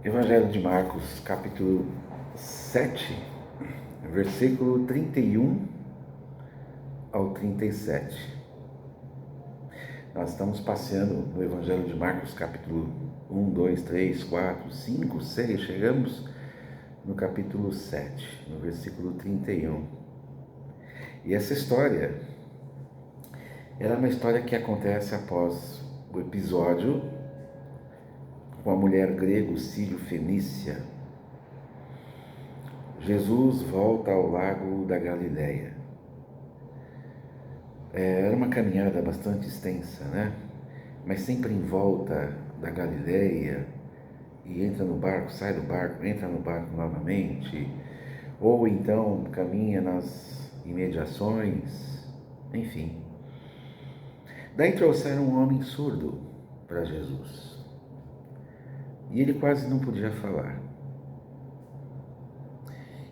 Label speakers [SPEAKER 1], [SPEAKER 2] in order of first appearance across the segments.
[SPEAKER 1] Evangelho de Marcos, capítulo 7, versículo 31 ao 37. Nós estamos passeando no Evangelho de Marcos, capítulo 1, 2, 3, 4, 5, 6, chegamos no capítulo 7, no versículo 31. E essa história, ela é uma história que acontece após o episódio com a mulher grego-sírio-fenícia. Jesus volta ao lago da Galileia. Era uma caminhada bastante extensa, né? Mas sempre em volta da Galileia, e entra no barco, sai do barco, entra no barco novamente, ou então caminha nas imediações, enfim. Daí trouxeram um homem surdo para Jesus. E ele quase não podia falar.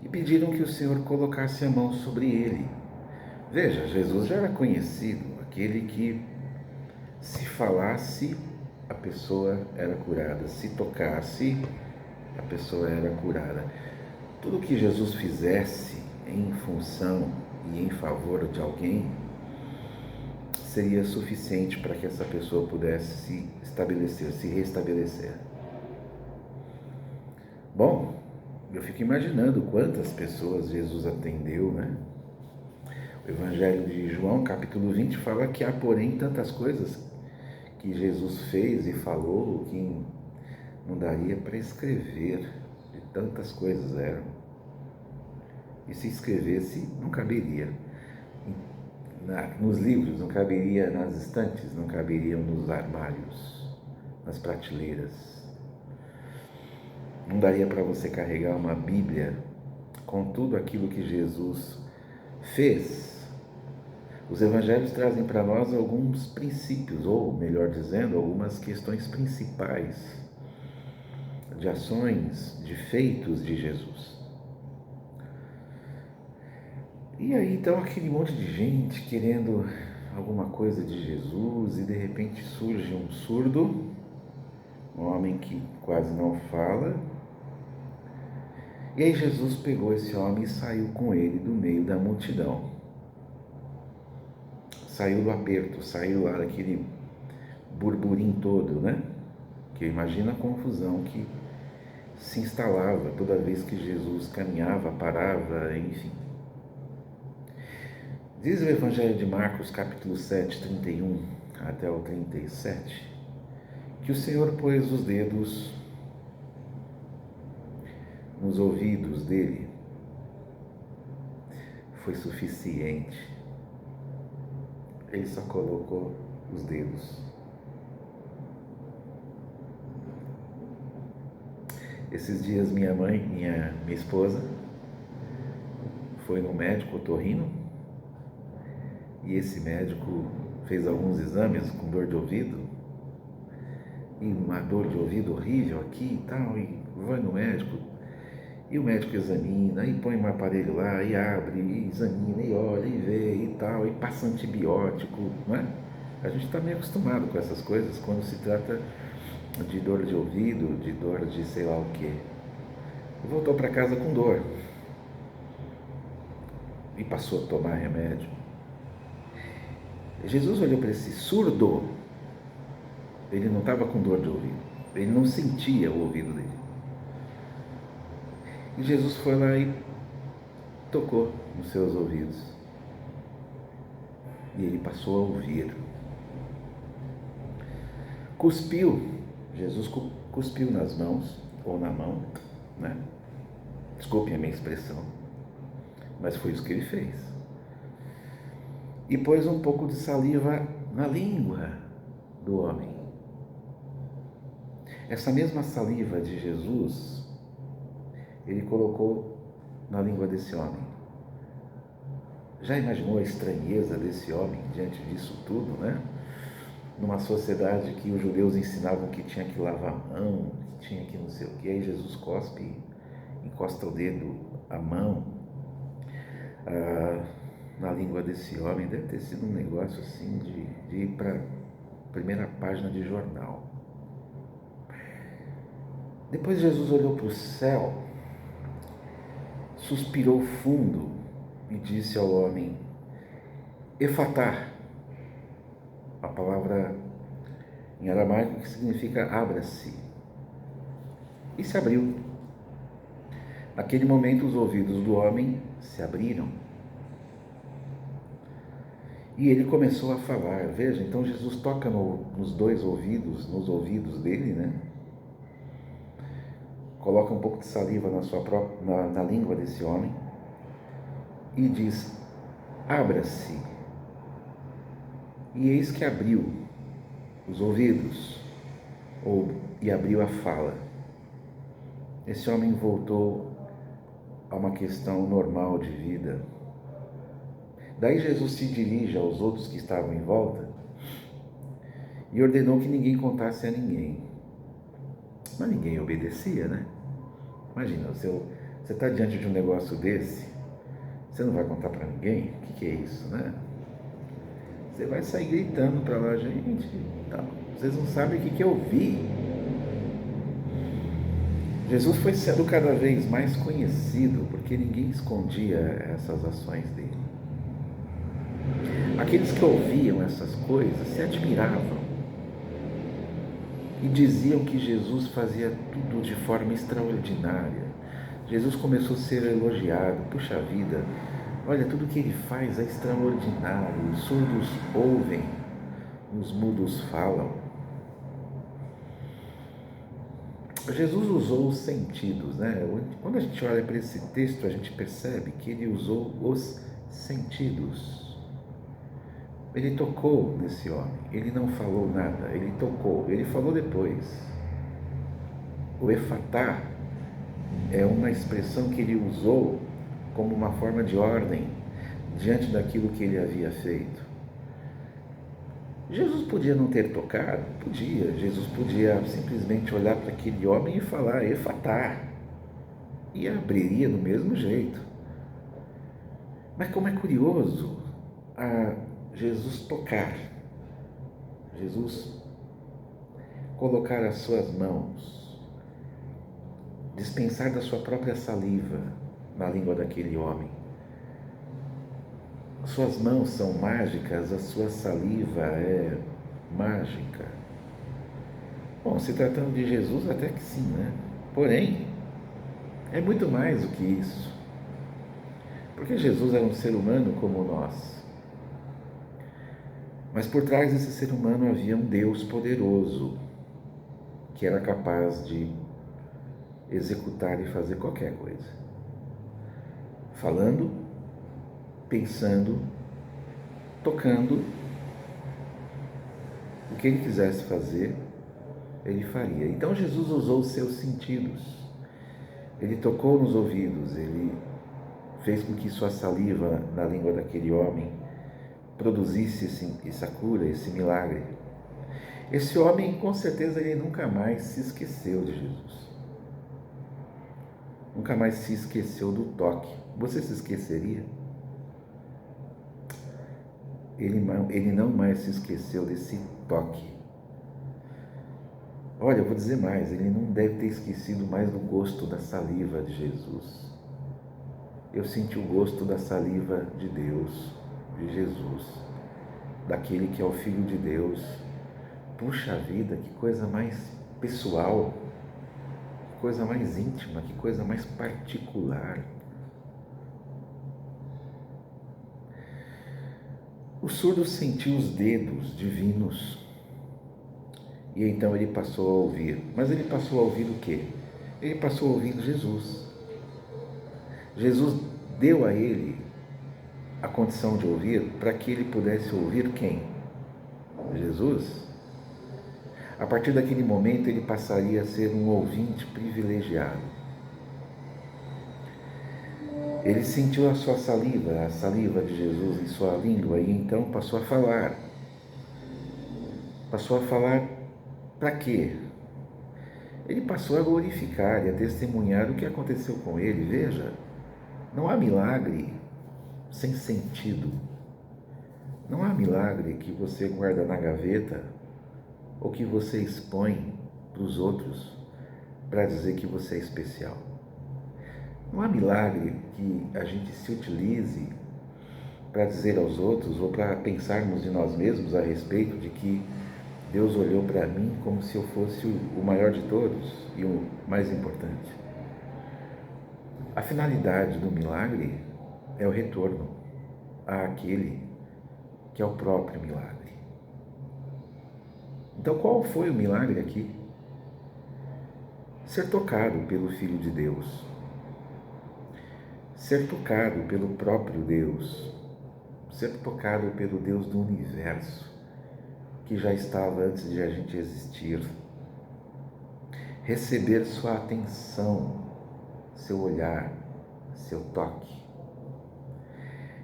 [SPEAKER 1] E pediram que o Senhor colocasse a mão sobre ele. Veja, Jesus já era conhecido, aquele que se falasse, a pessoa era curada. Se tocasse, a pessoa era curada. Tudo que Jesus fizesse em função e em favor de alguém seria suficiente para que essa pessoa pudesse se estabelecer, se restabelecer. Bom, eu fico imaginando quantas pessoas Jesus atendeu, né? O Evangelho de João, capítulo 20, fala que há, porém, tantas coisas que Jesus fez e falou que não daria para escrever, de tantas coisas eram. E se escrevesse, não caberia nos livros, não caberia nas estantes, não caberiam nos armários, nas prateleiras. Não daria para você carregar uma Bíblia com tudo aquilo que Jesus fez. Os evangelhos trazem para nós alguns princípios, ou melhor dizendo, algumas questões principais de ações, de feitos de Jesus. E aí então aquele monte de gente querendo alguma coisa de Jesus, e de repente surge um surdo, um homem que quase não fala. E aí Jesus pegou esse homem e saiu com ele do meio da multidão. Saiu do aperto, saiu lá daquele burburinho todo, né? Que imagina a confusão que se instalava toda vez que Jesus caminhava, parava, enfim. Diz o Evangelho de Marcos, capítulo 7, 31 até o 37, que o Senhor pôs os dedos nos ouvidos dele. Foi suficiente. Ele só colocou os dedos. Esses dias minha esposa, foi no médico otorrino, e esse médico fez alguns exames com dor de ouvido, e uma dor de ouvido horrível aqui e tal, e vai no médico, e o médico examina, e põe um aparelho lá, e abre, e examina, e olha, e vê, e tal, e passa antibiótico, não é? A gente está meio acostumado com essas coisas quando se trata de dor de ouvido, de dor de sei lá o quê. E voltou para casa com dor. E passou a tomar remédio. Jesus olhou para esse surdo. Ele não estava com dor de ouvido. Ele não sentia o ouvido dele. E Jesus foi lá e tocou nos seus ouvidos. E ele passou a ouvir. Cuspiu. Jesus cuspiu nas mãos, ou na mão, né? Desculpe a minha expressão, mas foi isso que ele fez. E pôs um pouco de saliva na língua do homem. Essa mesma saliva de Jesus, ele colocou na língua desse homem. Já imaginou a estranheza desse homem diante disso tudo, né? Numa sociedade que os judeus ensinavam que tinha que lavar a mão, que tinha que não sei o que, aí Jesus cospe, encosta o dedo, a mão, na língua desse homem. Deve ter sido um negócio assim de ir para a primeira página de jornal. Depois Jesus olhou para o céu, suspirou fundo e disse ao homem: Efatá, a palavra em aramaico que significa abra-se. E se abriu. Naquele momento os ouvidos do homem se abriram. E ele começou a falar. Veja, então Jesus toca nos dois ouvidos, nos ouvidos dele, né? Coloca um pouco de saliva na língua desse homem e diz: abra-se. E eis que abriu os ouvidos e abriu a fala. Esse homem voltou a uma questão normal de vida. Daí Jesus se dirige aos outros que estavam em volta e ordenou que ninguém contasse a ninguém. Mas ninguém obedecia, né? Imagina, você está diante de um negócio desse, você não vai contar para ninguém? O que é isso, né? Você vai sair gritando para lá, gente, não, vocês não sabem o que eu vi. Jesus foi sendo cada vez mais conhecido porque ninguém escondia essas ações dele. Aqueles que ouviam essas coisas se admiravam e diziam que Jesus fazia tudo de forma extraordinária. Jesus começou a ser elogiado. Puxa vida, olha, tudo que ele faz é extraordinário. Os surdos ouvem, os mudos falam. Jesus usou os sentidos, né? Quando a gente olha para esse texto, a gente percebe que ele usou os sentidos. Ele tocou nesse homem, ele não falou nada, ele tocou, ele falou depois. O efatá é uma expressão que ele usou como uma forma de ordem diante daquilo que ele havia feito. Jesus podia não ter tocado? Podia. Jesus podia simplesmente olhar para aquele homem e falar efatá, e abriria do mesmo jeito. Mas como é curioso Jesus tocar, Jesus colocar as suas mãos, dispensar da sua própria saliva na língua daquele homem. Suas mãos são mágicas, a sua saliva é mágica. Bom, se tratando de Jesus, até que sim, né? Porém, é muito mais do que isso. Porque Jesus era um ser humano como nós. Mas por trás desse ser humano havia um Deus poderoso, que era capaz de executar e fazer qualquer coisa. Falando, pensando, tocando, o que ele quisesse fazer, ele faria. Então Jesus usou os seus sentidos. Ele tocou nos ouvidos, ele fez com que sua saliva na língua daquele homem produzisse essa cura, esse milagre. Esse homem, com certeza, ele nunca mais se esqueceu de Jesus. Nunca mais se esqueceu do toque. Você se esqueceria? Ele não mais se esqueceu desse toque. Olha, eu vou dizer mais, ele não deve ter esquecido mais do gosto da saliva de Jesus. Eu senti o gosto da saliva de Deus, de Jesus, daquele que é o Filho de Deus. Puxa vida, que coisa mais pessoal, que coisa mais íntima, que coisa mais particular. O surdo sentiu os dedos divinos e então ele passou a ouvir. Mas ele passou a ouvir o quê? Ele passou a ouvir Jesus. Jesus deu a ele a condição de ouvir para que ele pudesse ouvir quem? Jesus. A partir daquele momento ele passaria a ser um ouvinte privilegiado. Ele sentiu a sua saliva, a saliva de Jesus em sua língua e então passou a falar. Passou a falar para quê? Ele passou a glorificar e a testemunhar o que aconteceu com ele. Veja, não há milagre sem sentido. Não há milagre que você guarda na gaveta ou que você expõe para os outros para dizer que você é especial. Não há milagre que a gente se utilize para dizer aos outros ou para pensarmos de nós mesmos a respeito de que Deus olhou para mim como se eu fosse o maior de todos e o mais importante. A finalidade do milagre é o retorno àquele que é o próprio milagre. Então, qual foi o milagre aqui? Ser tocado pelo Filho de Deus. Ser tocado pelo próprio Deus. Ser tocado pelo Deus do universo, que já estava antes de a gente existir. Receber sua atenção, seu olhar, seu toque.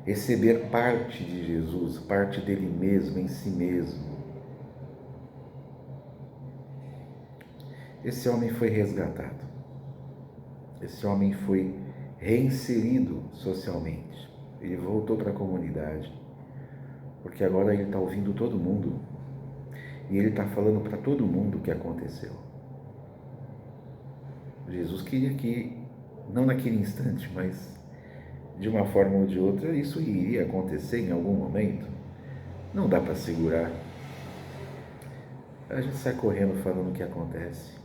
[SPEAKER 1] Receber parte de Jesus, parte dele mesmo, em si mesmo. Esse homem foi resgatado. Esse homem foi reinserido socialmente. Ele voltou para a comunidade, porque agora ele está ouvindo todo mundo e ele está falando para todo mundo o que aconteceu. Jesus queria que, não naquele instante, mas de uma forma ou de outra, isso iria acontecer em algum momento. Não dá para segurar. A gente sai correndo falando o que acontece.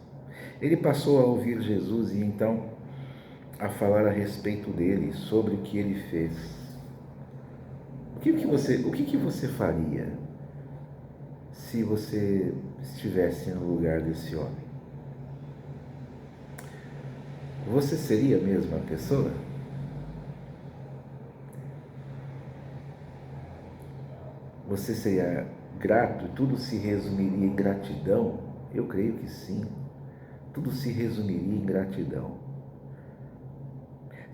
[SPEAKER 1] Ele passou a ouvir Jesus e então a falar a respeito dele, sobre o que ele fez. O que você faria se você estivesse no lugar desse homem? Você seria a mesma pessoa? Você seria grato? Tudo se resumiria em gratidão? Eu creio que sim. Tudo se resumiria em gratidão.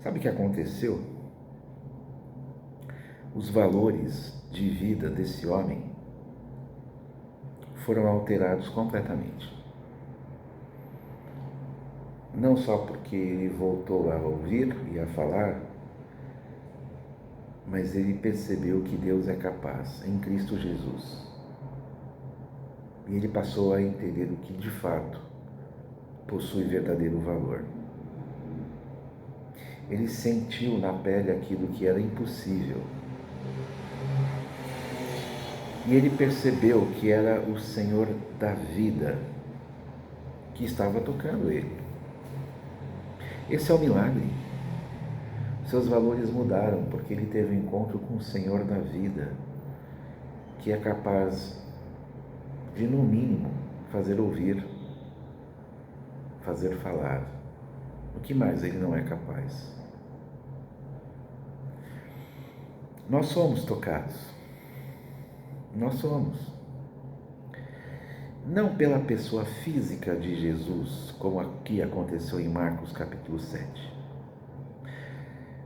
[SPEAKER 1] Sabe o que aconteceu? Os valores de vida desse homem foram alterados completamente. Não só porque ele voltou a ouvir e a falar, mas ele percebeu que Deus é capaz em Cristo Jesus. E ele passou a entender o que de fato possui verdadeiro valor. Ele sentiu na pele aquilo que era impossível. E ele percebeu que era o Senhor da vida que estava tocando ele. Esse é o milagre. Seus valores mudaram porque ele teve um encontro com o Senhor da vida, que é capaz de, no mínimo, fazer ouvir, fazer falar. O que mais ele não é capaz? Nós somos tocados. Nós somos. Não pela pessoa física de Jesus, como aqui aconteceu em Marcos capítulo 7,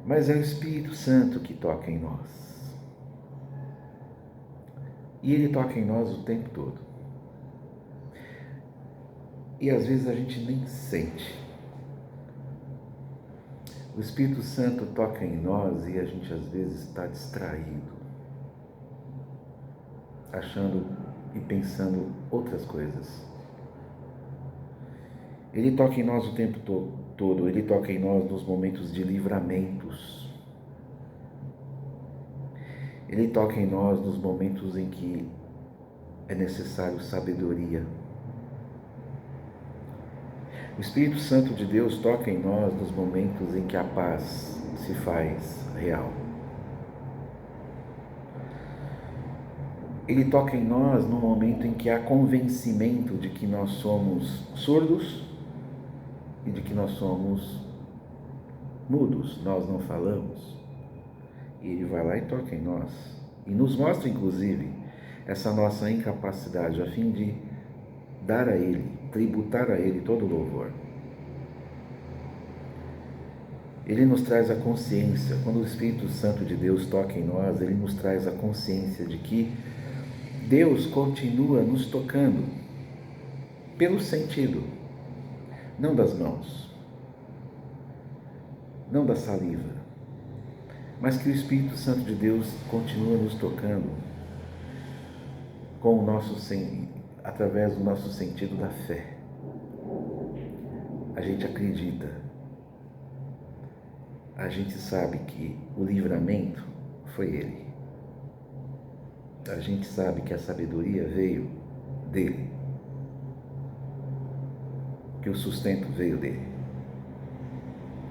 [SPEAKER 1] mas é o Espírito Santo que toca em nós. E ele toca em nós o tempo todo. E às vezes a gente nem sente. O Espírito Santo toca em nós e a gente às vezes está distraído, achando e pensando outras coisas. Ele toca em nós o tempo todo, ele toca em nós nos momentos de livramentos. Ele toca em nós nos momentos em que é necessário sabedoria. O Espírito Santo de Deus toca em nós nos momentos em que a paz se faz real. Ele toca em nós no momento em que há convencimento de que nós somos surdos e de que nós somos mudos, nós não falamos. E ele vai lá e toca em nós. E nos mostra, inclusive, essa nossa incapacidade a fim de dar a ele, tributar a ele todo o louvor. Ele nos traz a consciência, quando o Espírito Santo de Deus toca em nós, ele nos traz a consciência de que Deus continua nos tocando pelo sentido, não das mãos, não da saliva, mas que o Espírito Santo de Deus continua nos tocando com o nosso através do nosso sentido da fé. a gente acredita, a gente sabe que o livramento foi Ele. A gente sabe que a sabedoria veio dele, que o sustento veio dele,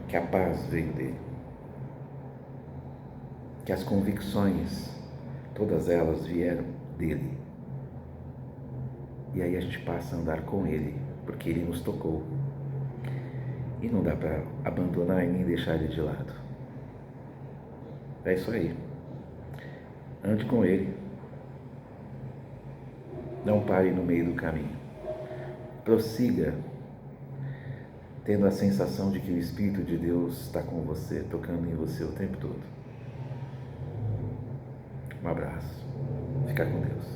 [SPEAKER 1] que a paz veio dele, que as convicções, todas elas vieram dele. E aí a gente passa a andar com ele, porque ele nos tocou. E não dá para abandonar e nem deixar ele de lado. É isso aí. Ande com ele. Não pare no meio do caminho. Prossiga, tendo a sensação de que o Espírito de Deus está com você, tocando em você o tempo todo. Um abraço. Fica com Deus.